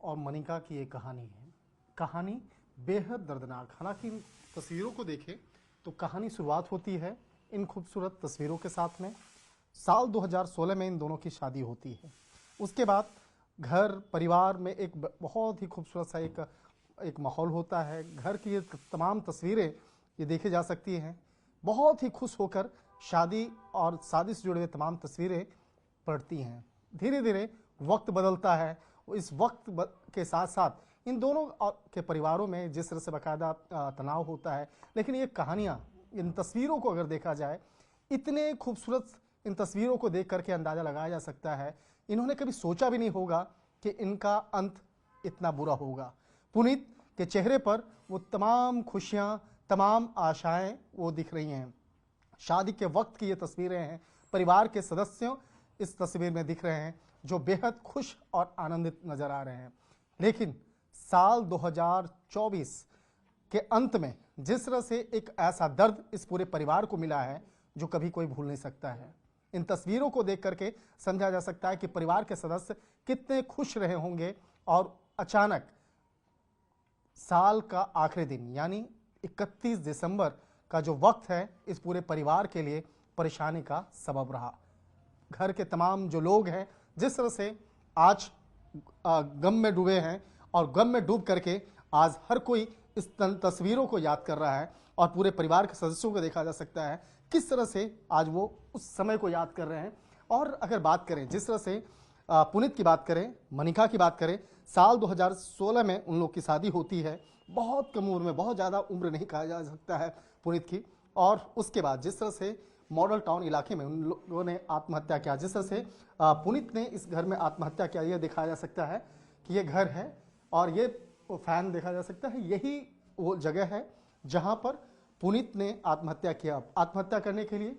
और मनिका की एक कहानी है। कहानी बेहद दर्दनाक। हालांकि इन तस्वीरों को देखें तो कहानी शुरुआत होती है इन खूबसूरत तस्वीरों के साथ में। साल 2016 में इन दोनों की शादी होती है। उसके बाद घर परिवार में एक बहुत ही खूबसूरत सा एक माहौल होता है। घर की ये तमाम तस्वीरें ये देखी जा सकती हैं। बहुत ही खुश होकर शादी और शादी से जुड़े हुए तमाम तस्वीरें पड़ती हैं। धीरे धीरे वक्त बदलता है। इस वक्त के साथ साथ इन दोनों के परिवारों में जिस तरह से बाकायदा तनाव होता है, लेकिन ये कहानियाँ, इन तस्वीरों को अगर देखा जाए, इतने खूबसूरत इन तस्वीरों को देख करके अंदाज़ा लगाया जा सकता है इन्होंने कभी सोचा भी नहीं होगा कि इनका अंत इतना बुरा होगा। पुनीत के चेहरे पर वो तमाम खुशियाँ, तमाम आशाएं वो दिख रही हैं। शादी के वक्त की ये तस्वीरें हैं। परिवार के सदस्यों इस तस्वीर में दिख रहे हैं जो बेहद खुश और आनंदित नजर आ रहे हैं। लेकिन साल 2024 के अंत में जिस तरह से एक ऐसा दर्द इस पूरे परिवार को मिला है जो कभी कोई भूल नहीं सकता है। इन तस्वीरों को देख करके समझा जा सकता है कि परिवार के सदस्य कितने खुश रहे होंगे और अचानक साल का आखिरी दिन यानी 31 दिसंबर का जो वक्त है इस पूरे परिवार के लिए परेशानी का सबब रहा। घर के तमाम जो लोग हैं जिस तरह से आज गम में डूबे हैं और गम में डूब करके आज हर कोई इस तस्वीरों को याद कर रहा है और पूरे परिवार के सदस्यों को देखा जा सकता है किस तरह से आज वो उस समय को याद कर रहे हैं। और अगर बात करें जिस तरह से पुनीत की बात करें, मनिका की बात करें, साल 2016 में उन लोग की शादी होती है। बहुत कम उम्र में, बहुत ज़्यादा उम्र नहीं कहा जा सकता है पुनीत की। और उसके बाद जिस तरह से मॉडल टाउन इलाके में उन लोगों ने आत्महत्या किया, जिस तरह से पुनीत ने इस घर में आत्महत्या किया, यह दिखाया जा सकता है कि ये घर है और ये फैन देखा जा सकता है। यही वो जगह है जहाँ पर पुनीत ने आत्महत्या किया। आत्महत्या करने के लिए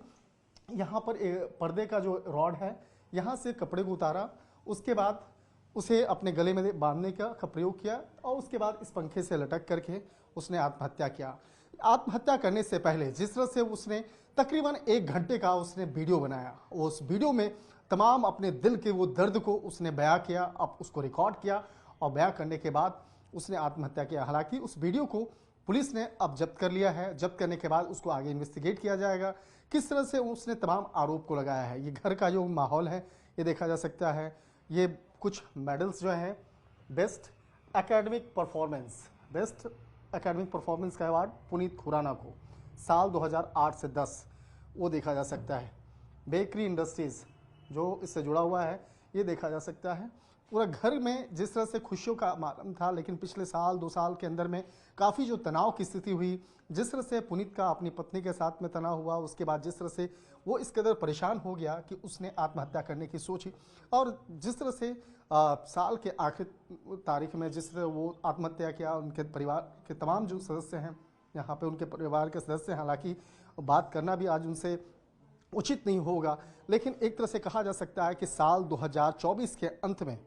यहाँ पर पर्दे का जो रॉड है यहाँ से कपड़े को उतारा, उसके बाद उसे अपने गले में बांधने का प्रयोग किया और उसके बाद इस पंखे से लटक करके उसने आत्महत्या किया। आत्महत्या करने से पहले जिस तरह से उसने तकरीबन 1 घंटे का उसने वीडियो बनाया, उस वीडियो में तमाम अपने दिल के वो दर्द को उसने बयां किया, अब उसको रिकॉर्ड किया और बयां करने के बाद उसने आत्महत्या किया। हालांकि उस वीडियो को पुलिस ने अब जब्त कर लिया है। जब्त करने के बाद उसको आगे इन्वेस्टिगेट किया जाएगा किस तरह से उसने तमाम आरोप को लगाया है। ये घर का जो माहौल है ये देखा जा सकता है। ये कुछ मेडल्स जो हैं, बेस्ट एकेडमिक परफॉर्मेंस का अवार्ड पुनीत खुराना को साल 2008 से 10 वो देखा जा सकता है। बेकरी इंडस्ट्रीज़ जो इससे जुड़ा हुआ है ये देखा जा सकता है। पूरा घर में जिस तरह से खुशियों का मालूम था, लेकिन पिछले साल 2 साल के अंदर में काफ़ी जो तनाव की स्थिति हुई, जिस तरह से पुनीत का अपनी पत्नी के साथ में तनाव हुआ, उसके बाद जिस तरह से वो इस कदर परेशान हो गया कि उसने आत्महत्या करने की सोची और जिस तरह से साल के आखिरी तारीख में जिस तरह वो आत्महत्या किया, उनके परिवार के तमाम जो सदस्य हैं यहाँ पे उनके परिवार के सदस्य, हालांकि बात करना भी आज उनसे उचित नहीं होगा, लेकिन एक तरह से कहा जा सकता है कि साल 2024 के अंत में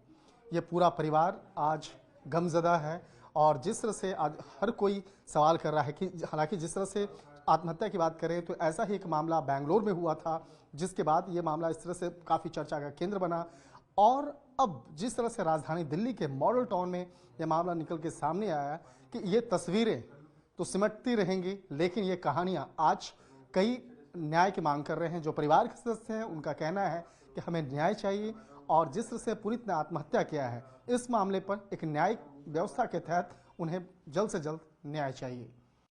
ये पूरा परिवार आज गमज़दा है। और जिस तरह से आज हर कोई सवाल कर रहा है कि हालांकि जिस तरह से आत्महत्या की बात करें तो ऐसा ही एक मामला बेंगलोर में हुआ था, जिसके बाद ये मामला इस तरह से काफ़ी चर्चा का केंद्र बना। और अब जिस तरह से राजधानी दिल्ली के मॉडल टाउन में यह मामला निकल के सामने आया कि ये तस्वीरें तो सिमटती रहेंगी, लेकिन ये कहानियाँ आज कई न्याय की मांग कर रहे हैं। जो परिवार के सदस्य हैं उनका कहना है कि हमें न्याय चाहिए और जिस तरह से पुनीत ने आत्महत्या किया है इस मामले पर एक न्यायिक व्यवस्था के तहत उन्हें जल्द से जल्द न्याय चाहिए।